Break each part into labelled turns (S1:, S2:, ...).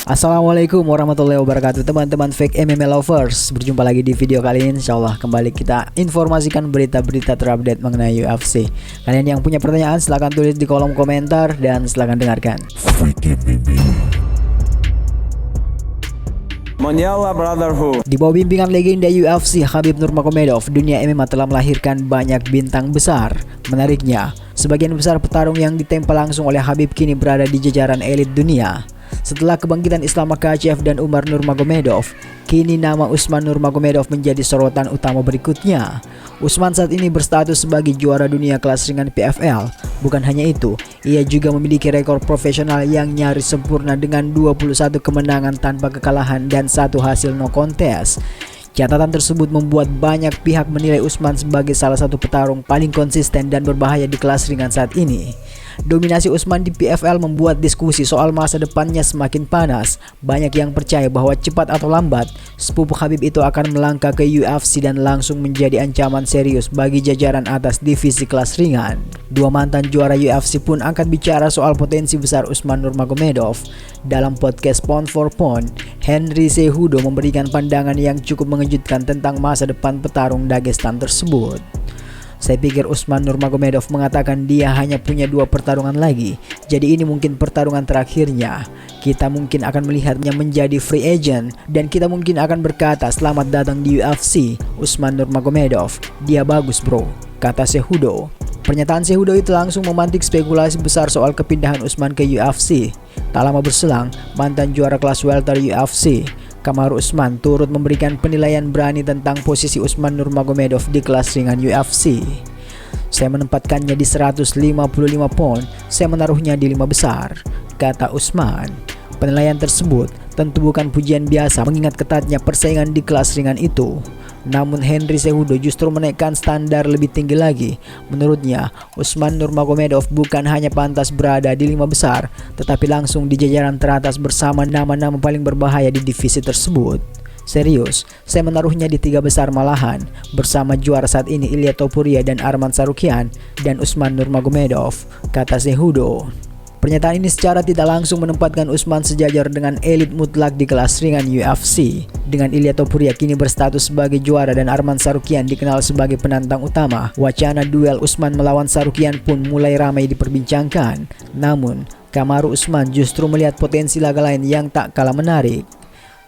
S1: Assalamualaikum warahmatullahi wabarakatuh teman-teman fake MMA lovers. Berjumpa lagi di video kali ini. Insyaallah kembali kita informasikan berita-berita terupdate mengenai UFC. Kalian yang punya pertanyaan silahkan tulis di kolom komentar dan silahkan dengarkan.
S2: Manila Brotherhood.
S1: Di bawah bimbingan legenda UFC Khabib Nurmagomedov, dunia MMA telah melahirkan banyak bintang besar. Menariknya, sebagian besar petarung yang ditempa langsung oleh Khabib kini berada di jajaran elit dunia. Setelah kebangkitan Islam Makhachev dan Umar Nurmagomedov, kini nama Usman Nurmagomedov menjadi sorotan utama berikutnya. Usman saat ini berstatus sebagai juara dunia kelas ringan PFL. Bukan hanya itu, ia juga memiliki rekor profesional yang nyaris sempurna dengan 21 kemenangan tanpa kekalahan dan 1 hasil no contest. Catatan tersebut membuat banyak pihak menilai Usman sebagai salah satu petarung paling konsisten dan berbahaya di kelas ringan saat ini. Dominasi Usman di PFL membuat diskusi soal masa depannya semakin panas. Banyak yang percaya bahwa cepat atau lambat, sepupu Khabib itu akan melangkah ke UFC dan langsung menjadi ancaman serius bagi jajaran atas divisi kelas ringan. Dua mantan juara UFC pun angkat bicara soal potensi besar Usman Nurmagomedov. Dalam podcast Pound for Pound, Henry Cejudo memberikan pandangan yang cukup mengejutkan tentang masa depan petarung Dagestan tersebut. Saya pikir Usman Nurmagomedov mengatakan dia hanya punya 2 pertarungan lagi, jadi ini mungkin pertarungan terakhirnya. Kita mungkin akan melihatnya menjadi free agent dan kita mungkin akan berkata selamat datang di UFC, Usman Nurmagomedov. Dia bagus bro, kata Cejudo. Pernyataan Cejudo itu langsung memantik spekulasi besar soal kepindahan Usman ke UFC. Tak lama berselang, mantan juara kelas welter UFC Kamaru Usman turut memberikan penilaian berani tentang posisi Usman Nurmagomedov di kelas ringan UFC. Saya menempatkannya di 155 pound, saya menaruhnya di 5 besar, kata Usman. Penilaian tersebut tentu bukan pujian biasa mengingat ketatnya persaingan di kelas ringan itu. Namun Henry Cejudo justru menaikkan standar lebih tinggi lagi. Menurutnya, Usman Nurmagomedov bukan hanya pantas berada di 5 besar, tetapi langsung di jajaran teratas bersama nama-nama paling berbahaya di divisi tersebut. Serius, saya menaruhnya di 3 besar malahan, bersama juara saat ini Ilia Topuria dan Arman Tsarukyan dan Usman Nurmagomedov, kata Cejudo. Pernyataan ini secara tidak langsung menempatkan Usman sejajar dengan elit mutlak di kelas ringan UFC. Dengan Ilia Topuria kini berstatus sebagai juara dan Arman Tsarukyan dikenal sebagai penantang utama, wacana duel Usman melawan Tsarukyan pun mulai ramai diperbincangkan. Namun, Kamaru Usman justru melihat potensi laga lain yang tak kalah menarik.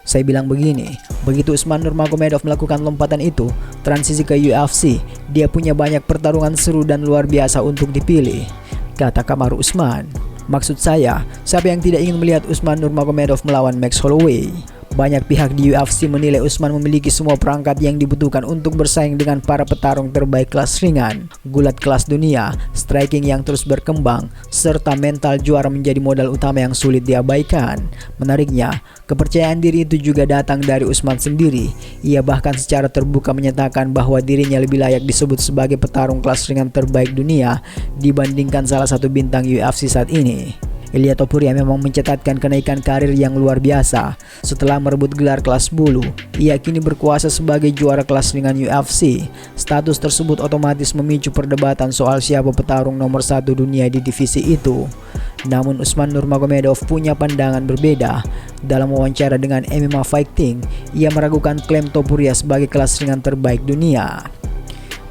S1: Saya bilang begini, begitu Usman Nurmagomedov melakukan lompatan itu, transisi ke UFC, dia punya banyak pertarungan seru dan luar biasa untuk dipilih, kata Kamaru Usman. Maksud saya, siapa yang tidak ingin melihat Usman Nurmagomedov melawan Max Holloway? Banyak pihak di UFC menilai Usman memiliki semua perangkat yang dibutuhkan untuk bersaing dengan para petarung terbaik kelas ringan. Gulat kelas dunia, striking yang terus berkembang, serta mental juara menjadi modal utama yang sulit diabaikan. Menariknya, kepercayaan diri itu juga datang dari Usman sendiri. Ia bahkan secara terbuka menyatakan bahwa dirinya lebih layak disebut sebagai petarung kelas ringan terbaik dunia dibandingkan salah satu bintang UFC saat ini. Ilia Topuria memang mencatatkan kenaikan karir yang luar biasa. Setelah merebut gelar kelas bulu, ia kini berkuasa sebagai juara kelas ringan UFC. Status tersebut otomatis memicu perdebatan soal siapa petarung nomor 1 dunia di divisi itu. Namun Usman Nurmagomedov punya pandangan berbeda. Dalam wawancara dengan MMA Fighting, ia meragukan klaim Topuria sebagai kelas ringan terbaik dunia.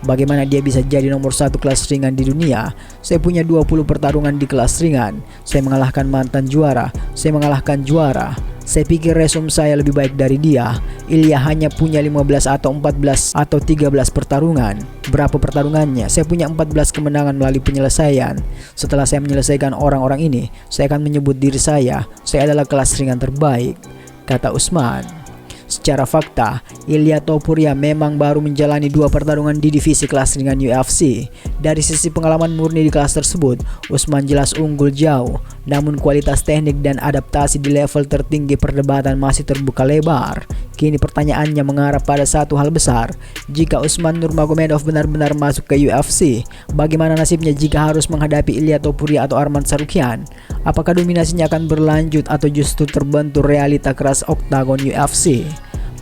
S1: Bagaimana dia bisa jadi nomor 1 kelas ringan di dunia? Saya punya 20 pertarungan di kelas ringan. Saya mengalahkan mantan juara. Saya mengalahkan juara. Saya pikir resume saya lebih baik dari dia. Ilia hanya punya 15 atau 14 atau 13 pertarungan. Berapa pertarungannya? Saya punya 14 kemenangan melalui penyelesaian. Setelah saya menyelesaikan orang-orang ini, saya akan menyebut diri saya adalah kelas ringan terbaik, kata Usman. Secara fakta, Ilia Topuria memang baru menjalani 2 pertarungan di divisi kelas ringan UFC. Dari sisi pengalaman murni di kelas tersebut, Usman jelas unggul jauh. Namun kualitas teknik dan adaptasi di level tertinggi perdebatan masih terbuka lebar. Kini pertanyaannya mengarah pada satu hal besar. Jika Usman Nurmagomedov benar-benar masuk ke UFC, bagaimana nasibnya jika harus menghadapi Ilia Topuria atau Arman Tsarukyan? Apakah dominasinya akan berlanjut atau justru terbentur realita keras oktagon UFC?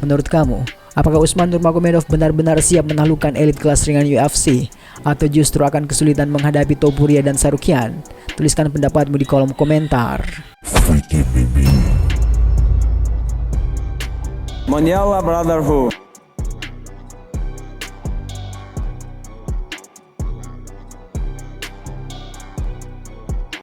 S1: Menurut kamu, apakah Usman Nurmagomedov benar-benar siap menaklukkan elit kelas ringan UFC? Atau justru akan kesulitan menghadapi Topuria dan Tsarukyan? Tuliskan pendapatmu di kolom komentar.
S2: Monyala Brotherhood.